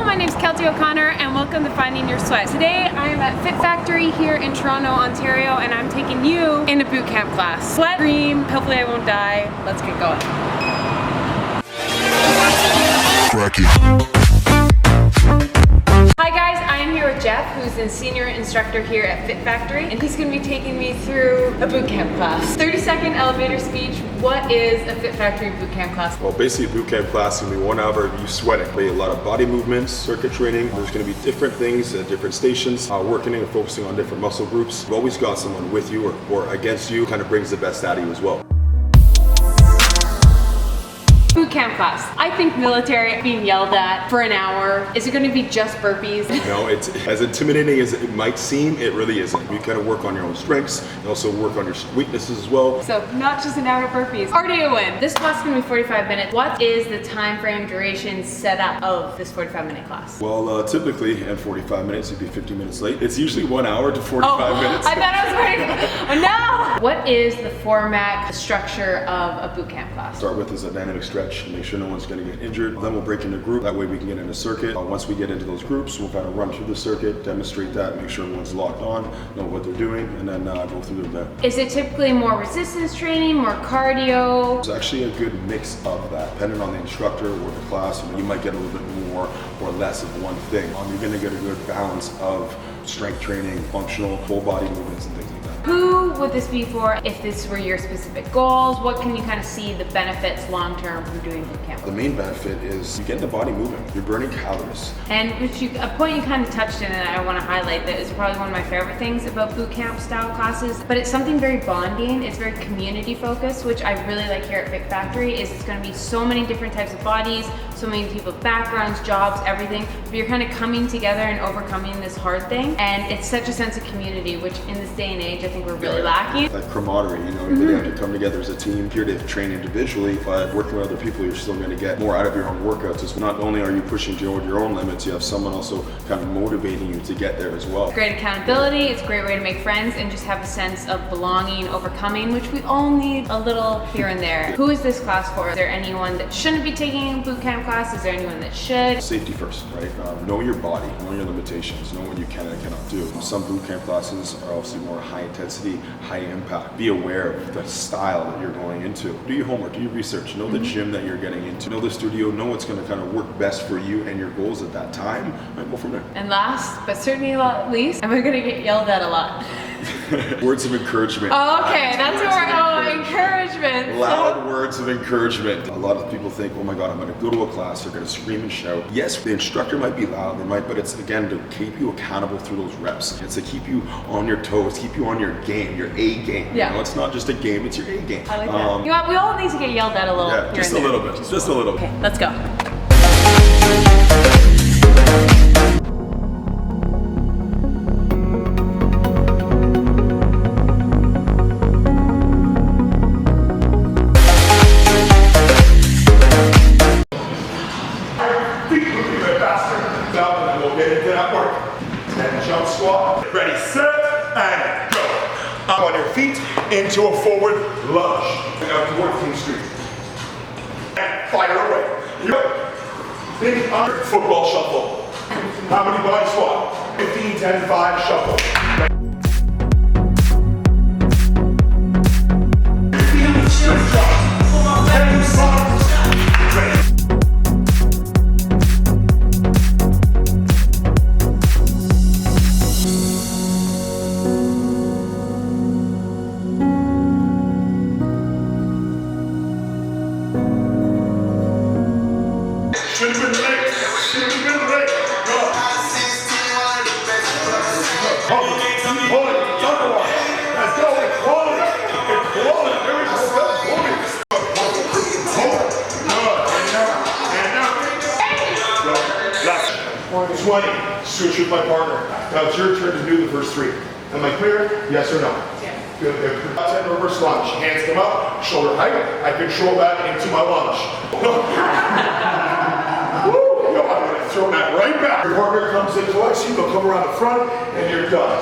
my name's Keltie O'Connor and welcome to Finding Your Sweat. Today I am at Fit Factory here in Toronto, Ontario, and I'm taking you in a boot camp class. Sweat, dream, hopefully I won't die. Let's get going. Hi guys, I am here with Jeff, who's a senior instructor here at Fit Factory, and he's going to be taking me through a boot camp class. 30-second elevator speech. What is a Fit Factory boot camp class? Well, basically a boot camp class is going to be 1 hour of you sweating. A lot of body movements, circuit training. There's going to be different things at different stations, working and focusing on different muscle groups. You've always got someone with you or against you, kind of brings the best out of you as well. Boot camp class. I think military being yelled at for an hour. Is it going to be just burpees? No, it's as intimidating as it might seem, it really isn't. You kind of work on your own strengths and also work on your weaknesses as well. So not just an hour of burpees. Already a win. This class is going to be 45 minutes. What is the time frame, duration, setup of this 45-minute class? Well, typically at 45 minutes, you'd be 50 minutes late. It's usually 1 hour to 45 minutes. I thought I was waiting. Oh no! What is the format, the structure of a boot camp class? Start with is a dynamic stretch. Make sure no one's going to get injured. Then we'll break into group. That way we can get into circuit. Once we get into those groups, we'll kind of run through the circuit, demonstrate that, make sure everyone's locked on, know what they're doing, and then go through them there. Is it typically more resistance training, more cardio? It's actually a good mix of that. Depending on the instructor or the class, you might get a little bit more or less of one thing. You're going to get a good balance of strength training, functional, full body movements, and things like that. Who would this be for if this were your specific goals? What can you kind of see the benefits long term from doing boot camp? The main benefit is you get the body moving. You're burning calories. And a point you kind of touched on and I want to highlight that is probably one of my favorite things about boot camp style classes, but it's something very bonding. It's very community focused, which I really like here at Fit Factory. Is it's going to be so many different types of bodies, so many people's backgrounds, jobs, everything. But you're kind of coming together and overcoming this hard thing, and it's such a sense of community, which in this day and age I think we're really lacking. That camaraderie, everybody have to come together as a team. Here to train individually, but working with other people, you're still going to get more out of your own workouts. It's not only are you pushing toward your own limits, you have someone also kind of motivating you to get there as well. Great accountability. It's a great way to make friends and just have a sense of belonging, overcoming, which we all need a little here and there. Who is this class for? Is there anyone that shouldn't be taking a boot camp class? Is there anyone that should? Safety first, right? Know your body, know your limitations, know what you can and cannot do. Some boot camp classes are obviously more high intensity, high impact. Be aware of the style that you're going into. Do your homework, do your research, know the gym that you're getting into, know the studio, know what's going to kind of work best for you and your goals at that time, and go from there. And last, but certainly not least, am I going to get yelled at a lot? Words of encouragement. Oh, okay, that's what encouragement. Loud words of encouragement. A lot of people think, oh my God, I'm going to go to a class, they're going to scream and shout. Yes, the instructor might be loud, but it's again to keep you accountable through those reps. It's to keep you on your toes, keep you on your game, your A game. Yeah. It's not just a game, it's your A game. I like that. We all need to get yelled at a little. Yeah, just a little bit, just a little bit. Okay, let's go. Jump squat. Ready, set, and go. Up on your feet into a forward lunge. Now toward King Street. And fire away. Yep. Big under football shuffle. How many body squat? 15, 10, 5, shuffle. Switch with my partner. Now it's your turn to do the first 3. Am I clear? Yes or no? Yeah. Good. Left hand reverse lunge. Hands come up, shoulder height. I control that into my lunge. Woo! Yo, I'm going to throw that right back. Your partner comes in towards you, they'll come around the front, and you're done.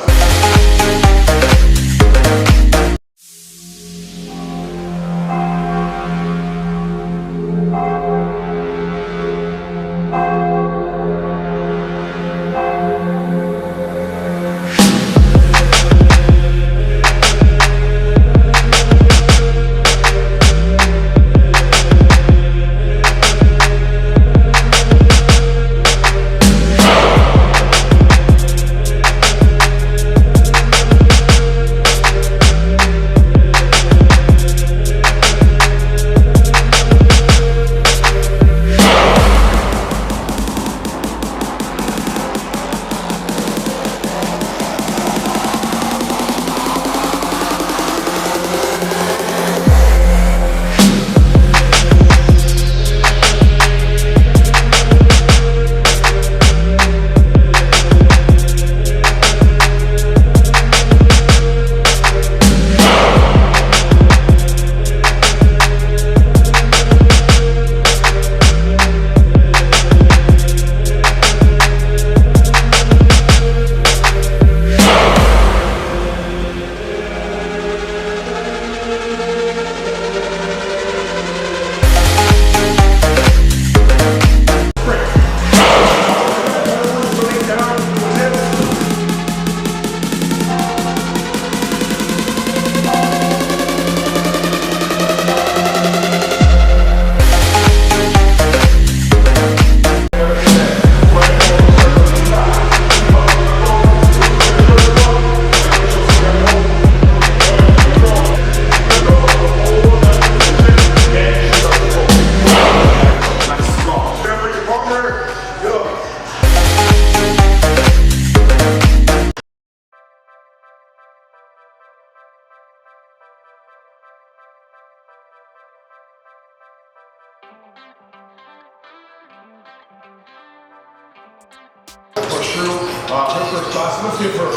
Her first class. Let's give her.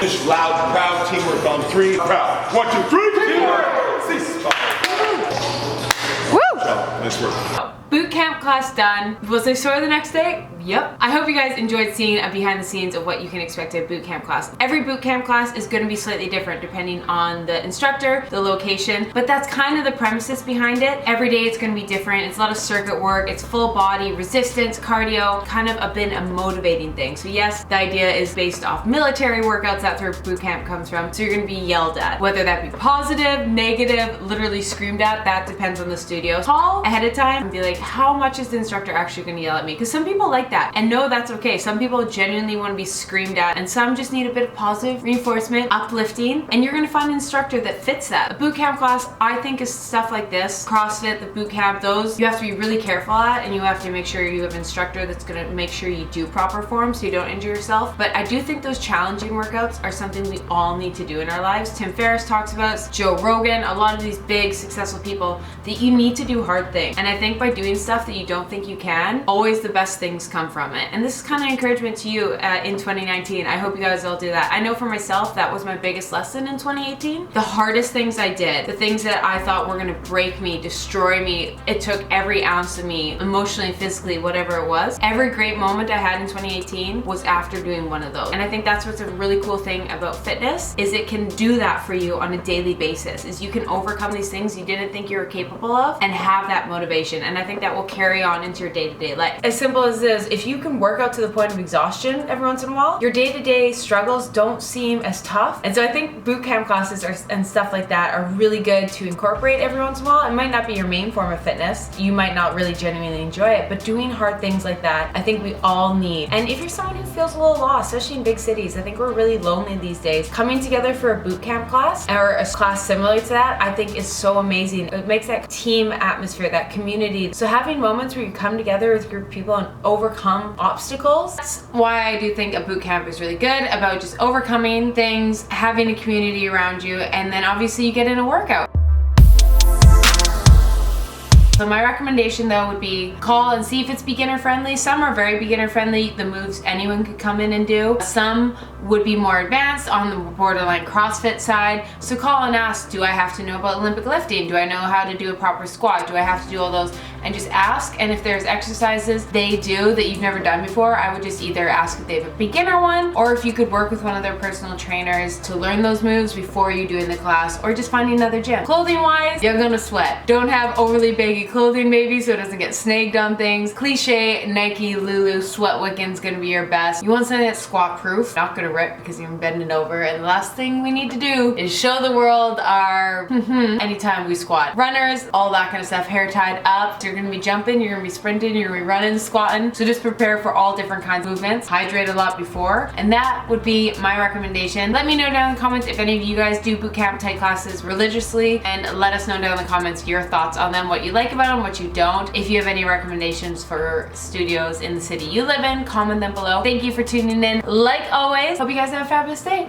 This loud, proud teamwork on 3. Proud. 1, 2, 3. Teamwork. Cease. Woo! Nice work. Boot camp class done. Was I sore the next day? Yep. I hope you guys enjoyed seeing a behind the scenes of what you can expect at boot camp class. Every boot camp class is going to be slightly different depending on the instructor, the location, but that's kind of the premises behind it. Every day it's going to be different. It's a lot of circuit work. It's full body, resistance, cardio, kind of been a motivating thing. So yes, the idea is based off military workouts. That's where boot camp comes from. So you're going to be yelled at. Whether that be positive, negative, literally screamed at, that depends on the studio. Call ahead of time and be like, how much is the instructor actually going to yell at me? Because some people like that, and no, that's okay. Some people genuinely want to be screamed at, and some just need a bit of positive reinforcement, uplifting, and you're going to find an instructor that fits that. A boot camp class, I think, is stuff like this. CrossFit, the boot camp, those you have to be really careful at, and you have to make sure you have an instructor that's going to make sure you do proper form so you don't injure yourself. But I do think those challenging workouts are something we all need to do in our lives. Tim Ferriss talks about it, Joe Rogan, a lot of these big successful people, that you need to do hard things. And I think by doing stuff that you don't think you can, always the best things come from it. And this is kind of encouragement to you in 2019. I hope you guys all do that. I know for myself, that was my biggest lesson in 2018. The hardest things I did, the things that I thought were gonna break me, destroy me, it took every ounce of me, emotionally, physically, whatever it was. Every great moment I had in 2018 was after doing one of those. And I think that's what's a really cool thing about fitness, is it can do that for you on a daily basis, is you can overcome these things you didn't think you were capable of and have that motivation. And I think that will carry on into your day-to-day life. As simple as this, if you can work out to the point of exhaustion every once in a while, your day-to-day struggles don't seem as tough. And so I think boot camp classes and stuff like that are really good to incorporate every once in a while. It might not be your main form of fitness. You might not really genuinely enjoy it, but doing hard things like that, I think we all need. And if you're someone who feels a little lost, especially in big cities, I think we're really lonely these days. Coming together for a boot camp class or a class similar to that, I think is so amazing. It makes that team atmosphere, that community. So having moments where you come together with a group of people and overcome obstacles, that's why I do think a boot camp is really good, about just overcoming things, having a community around you, and then obviously you get in a workout. So my recommendation though would be call and see if it's beginner friendly. Some are very beginner friendly, the moves anyone could come in and do. Some would be more advanced on the borderline CrossFit side. So call and ask, do I have to know about Olympic lifting? Do I know how to do a proper squat? Do I have to do all those? And just ask, and if there's exercises they do that you've never done before, I would just either ask if they have a beginner one, or if you could work with one of their personal trainers to learn those moves before you do in the class, or just find another gym. Clothing wise, you're gonna sweat. Don't have overly baggy clothing maybe so it doesn't get snagged on things. Cliche, Nike, Lulu, sweat wicking's gonna be your best. You want something that's squat proof, not gonna rip because you're bending over. And the last thing we need to do is show the world our anytime we squat. Runners, all that kind of stuff, hair tied up. So you're gonna be jumping, you're gonna be sprinting, you're gonna be running, squatting. So just prepare for all different kinds of movements. Hydrate a lot before. And that would be my recommendation. Let me know down in the comments if any of you guys do boot camp type classes religiously, and let us know down in the comments your thoughts on them, what you like about them, what you don't. If you have any recommendations for studios in the city you live in, comment them below. Thank you for tuning in. Like always, hope you guys have a fabulous day.